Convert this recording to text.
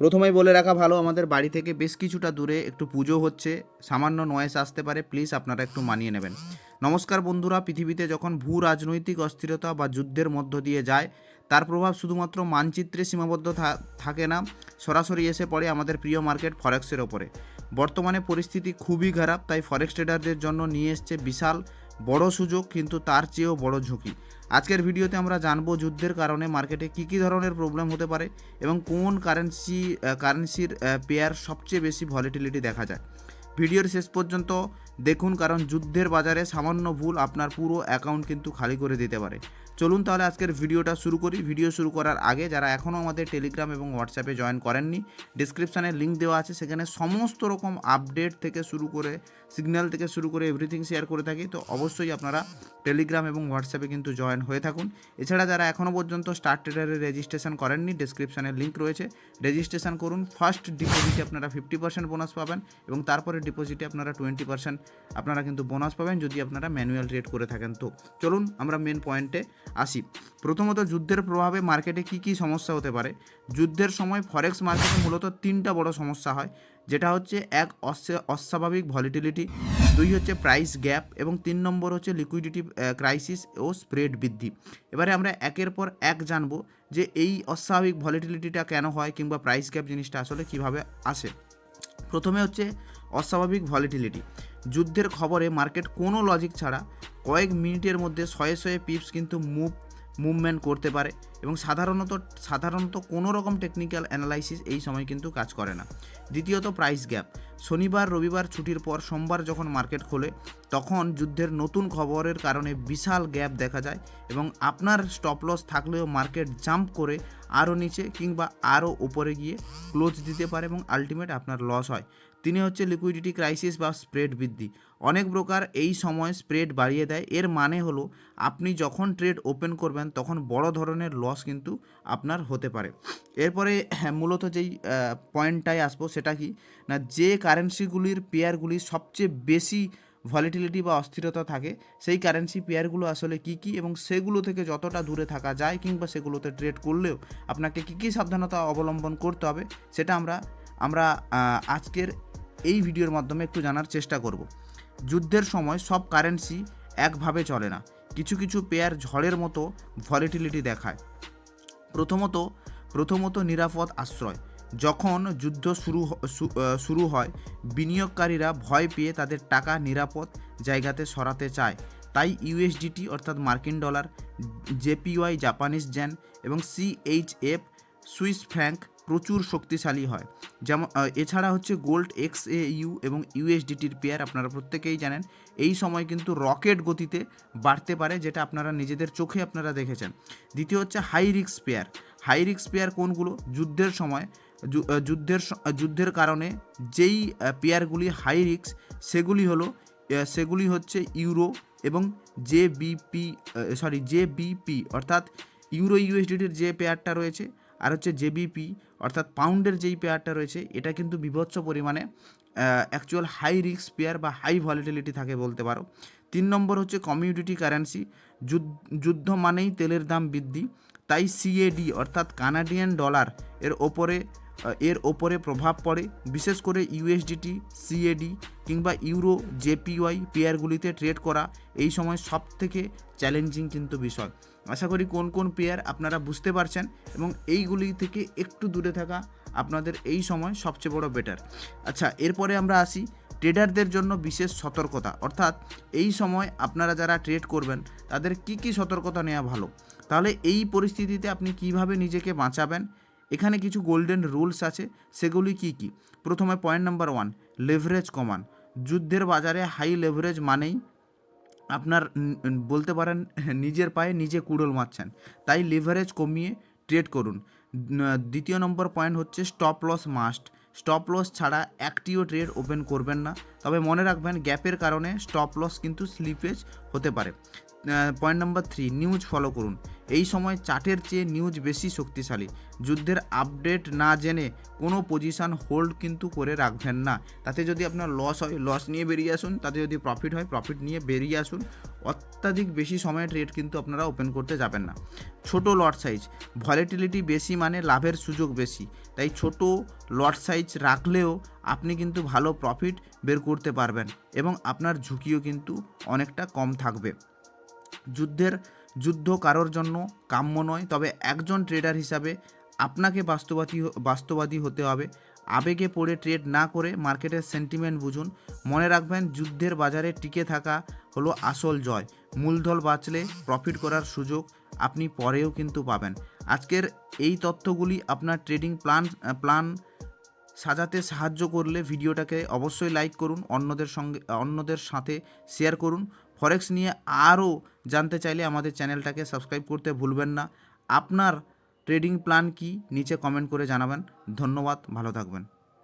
প্রথমেই বলে রাখা ভালো, আমাদের বাড়ি থেকে বেশ কিছুটা দূরে একটু পুজো হচ্ছে, সামান্য নয়েস আসতে পারে, প্লিজ আপনারা একটু মানিয়ে নেবেন। নমস্কার বন্ধুরা, পৃথিবীতে যখন ভূ রাজনৈতিক অস্থিরতা বা যুদ্ধের মধ্য দিয়ে যায়, তার প্রভাব শুধুমাত্র মানচিত্রে সীমাবদ্ধ থাকে না, সরাসরি এসে পড়ে আমাদের প্রিয় মার্কেট ফরেক্সের ওপরে। বর্তমানে পরিস্থিতি খুবই খারাপ, তাই ফরেক্স ট্রেডারদের জন্য নিয়ে এসছে বিশাল বড় সুযোগ, কিন্তু তার চেয়েও বড় ঝুঁকি। আজকের ভিডিওতে আমরা জানবো যুদ্ধের কারণে মার্কেটে কী ধরনের প্রবলেম হতে পারে এবং কোন কারেন্সির পেয়ার সবচেয়ে বেশি ভলিটিলিটি দেখা যায়। ভিডিওর শেষ পর্যন্ত দেখুন, কারণ যুদ্ধের বাজারে সামান্য ভুল আপনার পুরো অ্যাকাউন্ট কিন্তু খালি করে দিতে পারে। চলুন তাহলে আজকের ভিডিওটা শুরু করি। ভিডিও শুরু করার আগে যারা এখনও আমাদের টেলিগ্রাম এবং হোয়াটসঅ্যাপে জয়েন করেননি, ডিসক্রিপশানে লিঙ্ক দেওয়া আছে, সেখানে সমস্ত রকম আপডেট থেকে শুরু করে সিগন্যাল থেকে শুরু করে এভরিথিং শেয়ার করে থাকি। তো অবশ্যই আপনারা টেলিগ্রাম এবং হোয়াটসঅ্যাপে কিন্তু জয়েন হয়ে থাকুন। এছাড়া যারা এখনও পর্যন্ত স্টার ট্রেডারে রেজিস্ট্রেশন করেননি, ডিসক্রিপশানে লিঙ্ক রয়েছে, রেজিস্ট্রেশন করুন। ফার্স্ট ডিপোজিটে আপনারা 50% বোনাস পাবেন এবং তারপরে ডিপোজিটে আপনারা 20% আপনারা কিন্তু বোনাস পাবেন যদি আপনারা ম্যানুয়াল ট্রেড করে থাকেন। তো চলুন আমরা মেন পয়েন্টে আসি। প্রথমত, যুদ্ধের প্রভাবে মার্কেটে কী সমস্যা হতে পারে। যুদ্ধের সময় ফরেক্স মার্কেটে মূলত তিনটা বড় সমস্যা হয়, যেটা হচ্ছে এক, অস্বাভাবিক ভলিটিলিটি, দুই হচ্ছে প্রাইস গ্যাপ এবং 3 নম্বর হচ্ছে লিকুইডিটি ক্রাইসিস ও স্প্রেড বৃদ্ধি। এবারে আমরা একের পর এক জানবো যে এই অস্বাভাবিক ভলিটিলিটিটা কেন হয় কিংবা প্রাইস গ্যাপ জিনিসটা আসলে কিভাবে আসে। প্রথমে হচ্ছে অস্বাভাবিক ভলিটিলিটি। যুদ্ধের খবরে মার্কেট কোনো লজিক ছাড়া কয়েক মিনিটের মধ্যে শয়ে শয়ে পিপস কিন্তু মুভমেন্ট করতে পারে এবং সাধারণত কোনো রকম টেকনিক্যাল অ্যানালাইসিস এই সময় কিন্তু কাজ করে না। দ্বিতীয়ত, প্রাইস গ্যাপ। শনিবার রবিবার ছুটির পর সোমবার যখন মার্কেট খোলে, তখন যুদ্ধের নতুন খবরের কারণে বিশাল গ্যাপ দেখা যায় এবং আপনার স্টপ লস থাকলেও মার্কেট জাম্প করে আরও নিচে কিংবা আরও উপরে গিয়ে ক্লোজ দিতে পারে এবং আলটিমেট আপনার লস হয়। তিনি হচ্ছে লিকুইডিটি ক্রাইসিস বা স্প্রেড বৃদ্ধি। অনেক ব্রোকার এই সময় স্প্রেড বাড়িয়ে দেয়। এর মানে হলো আপনি যখন ট্রেড ওপেন করবেন তখন বড় ধরনের লস কিন্তু আপনার হতে পারে। এরপরে মূলত যেই পয়েন্টটায় আসবো সেটা কি না, যে কারেন্সিগুলির পেয়ারগুলি সবচেয়ে বেশি ভলিটিলিটি বা অস্থিরতা থাকে, সেই কারেন্সি পেয়ারগুলো আসলে কী এবং সেগুলো থেকে যতটা দূরে থাকা যায় কিংবা সেগুলোতে ট্রেড করলেও আপনাকে কী সাবধানতা অবলম্বন করতে হবে, সেটা আমরা আজকের এই ভিডিওর মাধ্যমে একটু জানার চেষ্টা করব। যুদ্ধের সময় সব কারেন্সি একভাবে চলে না, কিছু পেয়ার ঝড়ের মতো ভলিটিলিটি দেখায়। প্রথমত নিরাপদ আশ্রয়। যখন যুদ্ধ শুরু হয়, বিনিয়োগকারীরা ভয় পেয়ে তাদের টাকা নিরাপদ জায়গাতে সরাতে চায়। তাই ইউএসডিটি অর্থাৎ মার্কিন ডলার, জেপিওয়াই জাপানিজ জেন এবং সিএইচএফ সুইস ফ্র্যাঙ্ক প্রচুর শক্তিশালী হয়। যেমন এছাড়া হচ্ছে গোল্ড XAU এবং ইউএসডিটির পেয়ার আপনারা প্রত্যেকেই জানেন এই সময় কিন্তু রকেট গতিতে বাড়তে পারে, যেটা আপনারা নিজেদের চোখে আপনারা দেখেছেন। দ্বিতীয় হচ্ছে high risk pair. High risk pair কোনগুলো? যুদ্ধের সময় যুদ্ধের কারণে যেই পেয়ারগুলি হাই রিস্ক সেগুলি হচ্ছে ইউরো এবং জেবিপি অর্থাৎ ইউরো ইউএসডিটির যে পেয়ারটা রয়েছে, আর হচ্ছে জেবিপি অর্থাৎ পাউন্ডের যেই পেয়ারটা রয়েছে, এটা কিন্তু বিভৎস পরিমাণে অ্যাকচুয়াল হাই রিস্ক পেয়ার বা হাই ভলিটিলিটি থাকে বলতে পারো। 3 নম্বর হচ্ছে কমিউডিটি কারেন্সি। যুদ্ধ মানেই তেলের দাম বৃদ্ধি, তাই সিএডি অর্থাৎ কানাডিয়ান ডলার এর ওপরে প্রভাব পড়ে। বিশেষ করে ইউএসডিটি, সিএডি কিংবা ইউরো জেপিওয়াই পেয়ারগুলিতে ট্রেড করা এই সময় সব থেকে চ্যালেঞ্জিং কিন্তু বিষয়। আশা করি কোন পেয়ার আপনারা বুঝতে পারছেন এবং এইগুলি থেকে একটু দূরে থাকা আপনাদের এই সময় সবচেয়ে বড় বেটার। আচ্ছা, এরপরে আমরা আসি ট্রেডারদের জন্য বিশেষ সতর্কতা, অর্থাৎ এই সময় আপনারা যারা ট্রেড করবেন তাদের কি সতর্কতা নেওয়া ভালো। তাহলে এই পরিস্থিতিতে আপনি কিভাবে নিজেকে বাঁচাবেন, এখানে কিছু গোল্ডেন রুলস আছে, সেগুলি কি? প্রথমে পয়েন্ট নাম্বার 1, লেভারেজ কমান। যুদ্ধের বাজারে হাই লেভারেজ মানেই আপনার বলতে পারেন নিজের পায়ে নিজে কুড়োল মারছেন, তাই লিভারেজ কমিয়ে ট্রেড করুন। দ্বিতীয় নম্বর পয়েন্ট হচ্ছে stop loss must. Stop loss ছাড়া একটিও ট্রেড ওপেন করবেন না, তবে মনে রাখবেন গ্যাপের কারণে স্টপ লস কিন্তু স্লিপেজ হতে পারে। পয়েন্ট নাম্বার 3, নিউজ ফলো করুন। এই সময় চার্টের চেয়ে নিউজ বেশি শক্তিশালী। যুদ্ধের আপডেট না জেনে কোনো পজিশান হোল্ড কিন্তু করে রাখবেন না। তাতে যদি আপনার লস হয়, লস নিয়ে বেরিয়ে আসুন। তাতে যদি প্রফিট হয়, প্রফিট নিয়ে বেরিয়ে আসুন। অত্যাধিক বেশি সময় ট্রেড কিন্তু আপনারা ওপেন করতে যাবেন না। ছোট লট সাইজ, ভলিটিলিটি বেশি মানে লাভের সুযোগ বেশি। তাই ছোট লট সাইজ রাখলেও আপনি কিন্তু ভালো প্রফিট বের করতে পারবেন এবং আপনার ঝুঁকিও কিন্তু অনেকটা কম থাকবে। যুদ্ধ কারোর জন্য কাম্য নয়, তবে একজন ট্রেডার হিসাবে আপনাকে বাস্তববাদী হতে হবে। আবেগে পড়ে ট্রেড না করে মার্কেটের সেন্টিমেন্ট বুঝুন। মনে রাখবেন, যুদ্ধের বাজারে টিকে থাকা হলো আসল জয়। মূলধন বাঁচলে প্রফিট করার সুযোগ আপনি পরেও কিন্তু পাবেন। আজকের এই তথ্যগুলি আপনার ট্রেডিং প্ল্যান সাজাতে সাহায্য করলে ভিডিওটাকে অবশ্যই লাইক করুন, অন্যদের সাথে শেয়ার করুন। ফরেক্স নিয়ে আরও জানতে চাইলে আমাদের চ্যানেলটাকে সাবস্ক্রাইব করতে ভুলবেন না। আপনার ট্রেডিং প্ল্যান কি নিচে কমেন্ট করে জানাবেন। ধন্যবাদ, ভালো থাকবেন।